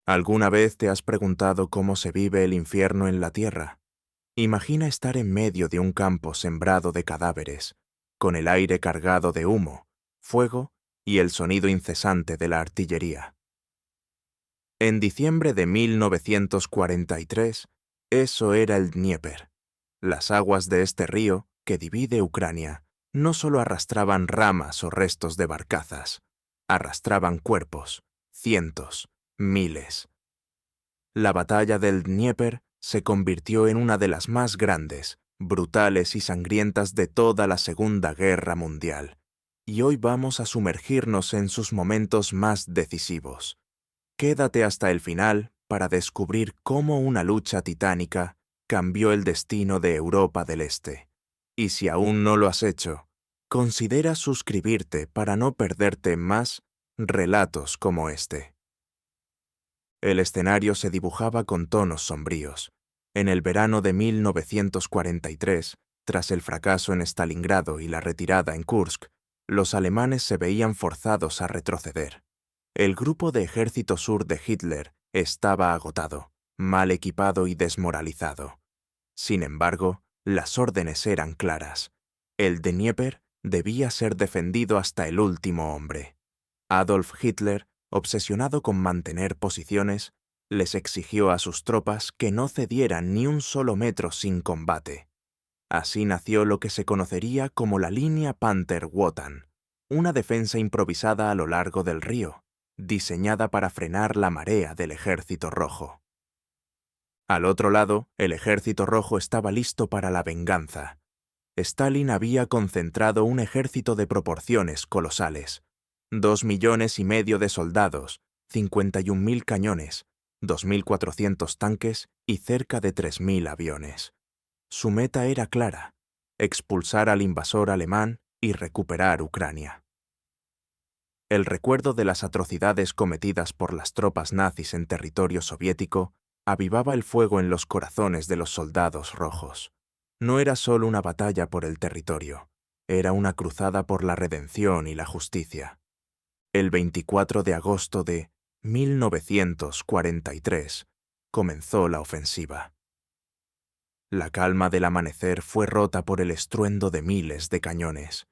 ¿Alguna vez te has preguntado cómo se vive el infierno en la tierra? Imagina estar en medio de un campo sembrado de cadáveres, con el aire cargado de humo, fuego y el sonido incesante de la artillería. En diciembre de 1943, eso era el Dnieper. Las aguas de este río, que divide Ucrania, no solo arrastraban ramas o restos de barcazas, arrastraban cuerpos, cientos, miles. La batalla del Dnieper se convirtió en una de las más grandes, brutales y sangrientas de toda la Segunda Guerra Mundial, y hoy vamos a sumergirnos en sus momentos más decisivos. Quédate hasta el final para descubrir cómo una lucha titánica cambió el destino de Europa del Este. Y si aún no lo has hecho, considera suscribirte para no perderte más relatos como este. El escenario se dibujaba con tonos sombríos. En el verano de 1943, tras el fracaso en Stalingrado y la retirada en Kursk, los alemanes se veían forzados a retroceder. El grupo de ejército sur de Hitler estaba agotado, mal equipado y desmoralizado. Sin embargo, las órdenes eran claras. El Dnieper debía ser defendido hasta el último hombre. Adolf Hitler, obsesionado con mantener posiciones, les exigió a sus tropas que no cedieran ni un solo metro sin combate. Así nació lo que se conocería como la línea Panther-Wotan, una defensa improvisada a lo largo del río, diseñada para frenar la marea del Ejército Rojo. Al otro lado, el Ejército Rojo estaba listo para la venganza. Stalin había concentrado un ejército de proporciones colosales: 2,5 millones de soldados, 51.000 cañones, 2.400 tanques y cerca de 3.000 aviones. Su meta era clara: expulsar al invasor alemán y recuperar Ucrania. El recuerdo de las atrocidades cometidas por las tropas nazis en territorio soviético avivaba el fuego en los corazones de los soldados rojos. No era solo una batalla por el territorio, era una cruzada por la redención y la justicia. El 24 de agosto de 1943 comenzó la ofensiva. La calma del amanecer fue rota por el estruendo de miles de cañones.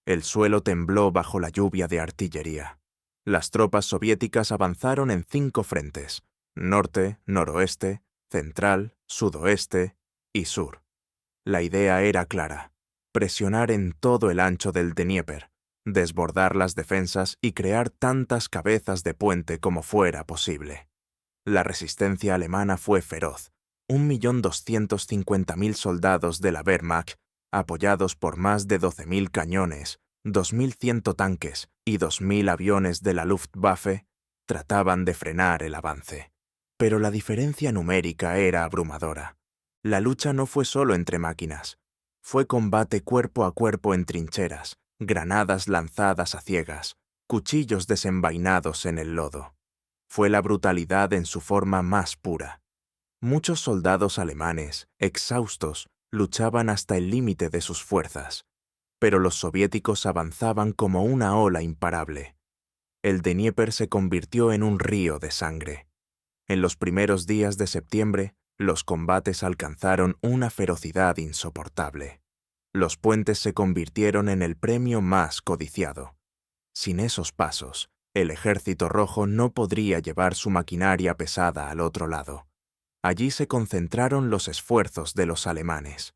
El suelo tembló bajo la lluvia de artillería. Las tropas soviéticas avanzaron en 5 frentes: norte, noroeste, central, sudoeste y sur. La idea era clara: presionar en todo el ancho del Dnieper, desbordar las defensas y crear tantas cabezas de puente como fuera posible. La resistencia alemana fue feroz. 1.250.000 soldados de la Wehrmacht, apoyados por más de 12.000 cañones, 2.100 tanques y 2.000 aviones de la Luftwaffe, trataban de frenar el avance. Pero la diferencia numérica era abrumadora. La lucha no fue solo entre máquinas. Fue combate cuerpo a cuerpo en trincheras, granadas lanzadas a ciegas, cuchillos desenvainados en el lodo. Fue la brutalidad en su forma más pura. Muchos soldados alemanes, exhaustos, luchaban hasta el límite de sus fuerzas, pero los soviéticos avanzaban como una ola imparable. El Dnieper se convirtió en un río de sangre. En los primeros días de septiembre, los combates alcanzaron una ferocidad insoportable. Los puentes se convirtieron en el premio más codiciado. Sin esos pasos, el Ejército Rojo no podría llevar su maquinaria pesada al otro lado. Allí se concentraron los esfuerzos de los alemanes.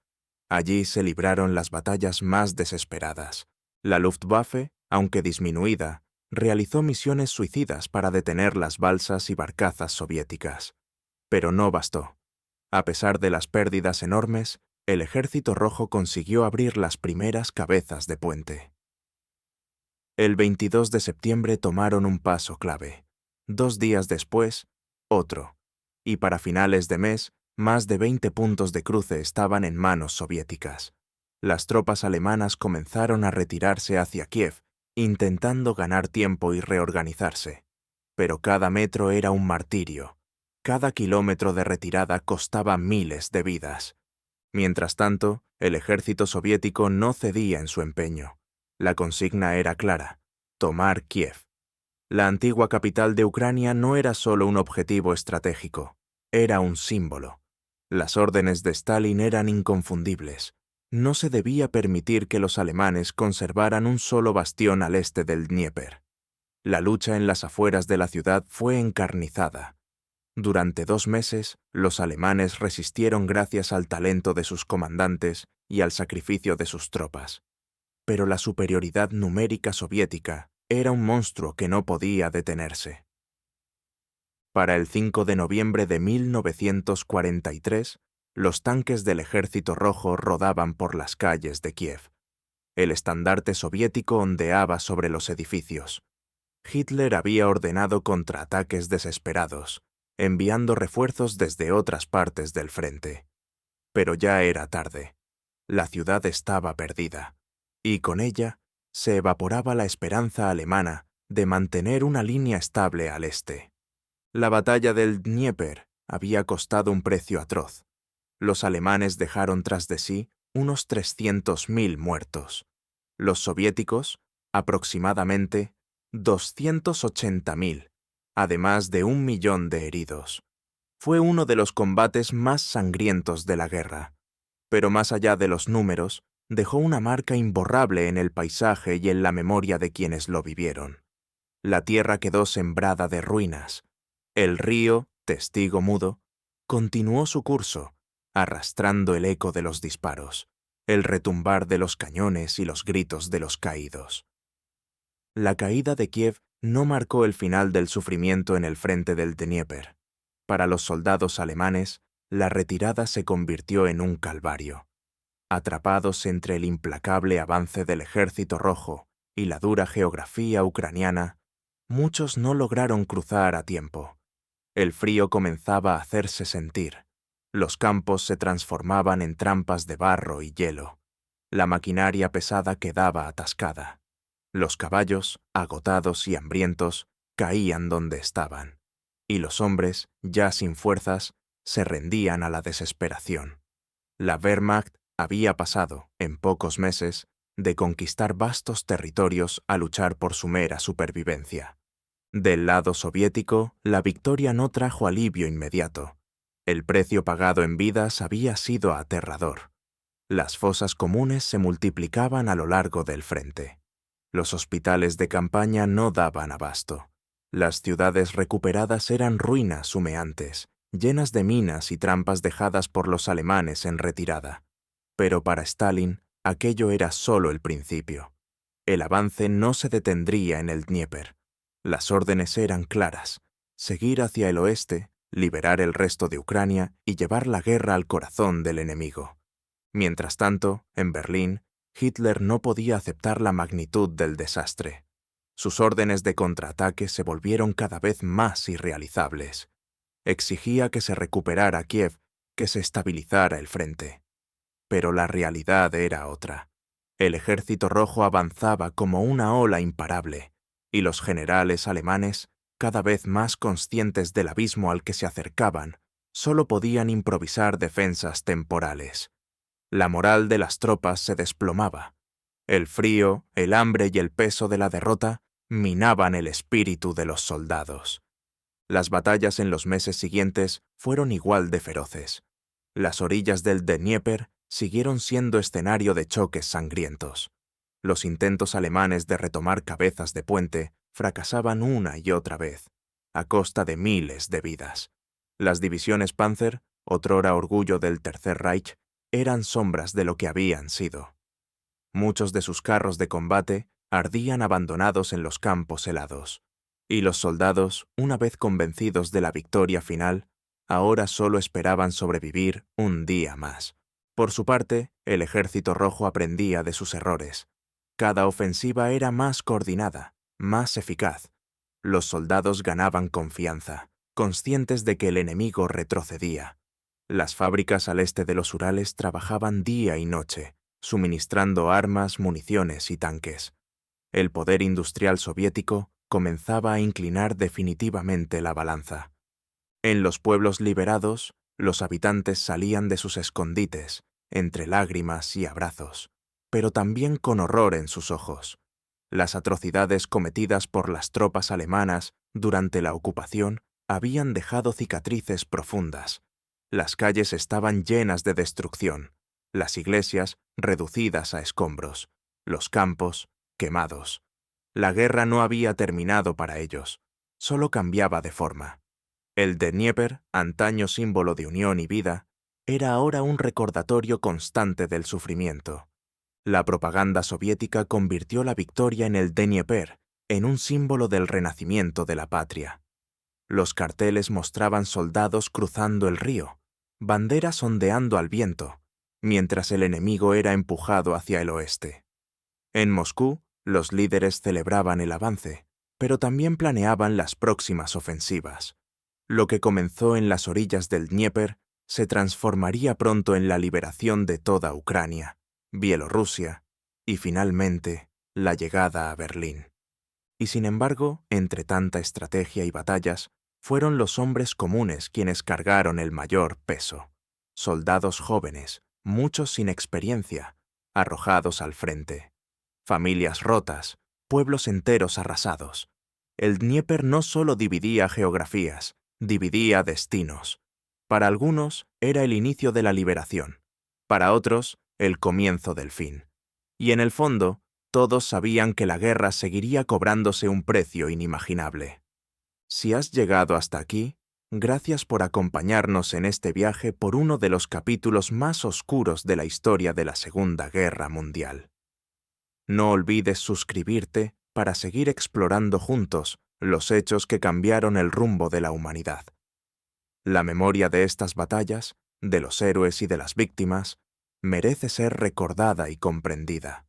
Allí se libraron las batallas más desesperadas. La Luftwaffe, aunque disminuida, realizó misiones suicidas para detener las balsas y barcazas soviéticas. Pero no bastó. A pesar de las pérdidas enormes, el Ejército Rojo consiguió abrir las primeras cabezas de puente. El 22 de septiembre tomaron un paso clave. 2 días después, otro. Y para finales de mes, más de 20 puntos de cruce estaban en manos soviéticas. Las tropas alemanas comenzaron a retirarse hacia Kiev, intentando ganar tiempo y reorganizarse. Pero cada metro era un martirio. Cada kilómetro de retirada costaba miles de vidas. Mientras tanto, el ejército soviético no cedía en su empeño. La consigna era clara: tomar Kiev. La antigua capital de Ucrania no era solo un objetivo estratégico, era un símbolo. Las órdenes de Stalin eran inconfundibles. No se debía permitir que los alemanes conservaran un solo bastión al este del Dnieper. La lucha en las afueras de la ciudad fue encarnizada. Durante 2 meses, los alemanes resistieron gracias al talento de sus comandantes y al sacrificio de sus tropas. Pero la superioridad numérica soviética era un monstruo que no podía detenerse. Para el 5 de noviembre de 1943, los tanques del Ejército Rojo rodaban por las calles de Kiev. El estandarte soviético ondeaba sobre los edificios. Hitler había ordenado contraataques desesperados, enviando refuerzos desde otras partes del frente. Pero ya era tarde. La ciudad estaba perdida, y con ella se evaporaba la esperanza alemana de mantener una línea estable al este. La batalla del Dnieper había costado un precio atroz. Los alemanes dejaron tras de sí unos 300.000 muertos. Los soviéticos, aproximadamente 280.000, además de 1.000.000 de heridos. Fue uno de los combates más sangrientos de la guerra, pero más allá de los números, dejó una marca imborrable en el paisaje y en la memoria de quienes lo vivieron. La tierra quedó sembrada de ruinas. El río, testigo mudo, continuó su curso, arrastrando el eco de los disparos, el retumbar de los cañones y los gritos de los caídos. La caída de Kiev no marcó el final del sufrimiento en el frente del Dnieper. Para los soldados alemanes, la retirada se convirtió en un calvario. Atrapados entre el implacable avance del Ejército Rojo y la dura geografía ucraniana, muchos no lograron cruzar a tiempo. El frío comenzaba a hacerse sentir. Los campos se transformaban en trampas de barro y hielo. La maquinaria pesada quedaba atascada. Los caballos, agotados y hambrientos, caían donde estaban. Y los hombres, ya sin fuerzas, se rendían a la desesperación. La Wehrmacht había pasado, en pocos meses, de conquistar vastos territorios a luchar por su mera supervivencia. Del lado soviético, la victoria no trajo alivio inmediato. El precio pagado en vidas había sido aterrador. Las fosas comunes se multiplicaban a lo largo del frente. Los hospitales de campaña no daban abasto. Las ciudades recuperadas eran ruinas humeantes, llenas de minas y trampas dejadas por los alemanes en retirada. Pero para Stalin, aquello era solo el principio. El avance no se detendría en el Dnieper. Las órdenes eran claras: seguir hacia el oeste, liberar el resto de Ucrania y llevar la guerra al corazón del enemigo. Mientras tanto, en Berlín, Hitler no podía aceptar la magnitud del desastre. Sus órdenes de contraataque se volvieron cada vez más irrealizables. Exigía que se recuperara Kiev, que se estabilizara el frente. Pero la realidad era otra. El Ejército Rojo avanzaba como una ola imparable, y los generales alemanes, cada vez más conscientes del abismo al que se acercaban, solo podían improvisar defensas temporales. La moral de las tropas se desplomaba. El frío, el hambre y el peso de la derrota minaban el espíritu de los soldados. Las batallas en los meses siguientes fueron igual de feroces. Las orillas del Dnieper siguieron siendo escenario de choques sangrientos. Los intentos alemanes de retomar cabezas de puente fracasaban una y otra vez, a costa de miles de vidas. Las divisiones Panzer, otrora orgullo del Tercer Reich, eran sombras de lo que habían sido. Muchos de sus carros de combate ardían abandonados en los campos helados, y los soldados, una vez convencidos de la victoria final, ahora solo esperaban sobrevivir un día más. Por su parte, el Ejército Rojo aprendía de sus errores. Cada ofensiva era más coordinada, más eficaz. Los soldados ganaban confianza, conscientes de que el enemigo retrocedía. Las fábricas al este de los Urales trabajaban día y noche, suministrando armas, municiones y tanques. El poder industrial soviético comenzaba a inclinar definitivamente la balanza. En los pueblos liberados, los habitantes salían de sus escondites, entre lágrimas y abrazos, pero también con horror en sus ojos. Las atrocidades cometidas por las tropas alemanas durante la ocupación habían dejado cicatrices profundas. Las calles estaban llenas de destrucción, las iglesias reducidas a escombros, los campos quemados. La guerra no había terminado para ellos, solo cambiaba de forma. El Dnieper, antaño símbolo de unión y vida, era ahora un recordatorio constante del sufrimiento. La propaganda soviética convirtió la victoria en el Dnieper en un símbolo del renacimiento de la patria. Los carteles mostraban soldados cruzando el río, banderas ondeando al viento, mientras el enemigo era empujado hacia el oeste. En Moscú, los líderes celebraban el avance, pero también planeaban las próximas ofensivas. Lo que comenzó en las orillas del Dnieper se transformaría pronto en la liberación de toda Ucrania, Bielorrusia y, finalmente, la llegada a Berlín. Y sin embargo, entre tanta estrategia y batallas, fueron los hombres comunes quienes cargaron el mayor peso. Soldados jóvenes, muchos sin experiencia, arrojados al frente. Familias rotas, pueblos enteros arrasados. El Dnieper no solo dividía geografías, dividía destinos. Para algunos era el inicio de la liberación, para otros el comienzo del fin. Y en el fondo, todos sabían que la guerra seguiría cobrándose un precio inimaginable. Si has llegado hasta aquí, gracias por acompañarnos en este viaje por uno de los capítulos más oscuros de la historia de la Segunda Guerra Mundial. No olvides suscribirte para seguir explorando juntos los hechos que cambiaron el rumbo de la humanidad. La memoria de estas batallas, de los héroes y de las víctimas, merece ser recordada y comprendida,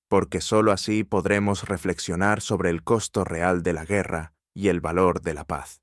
porque sólo así podremos reflexionar sobre el costo real de la guerra y el valor de la paz.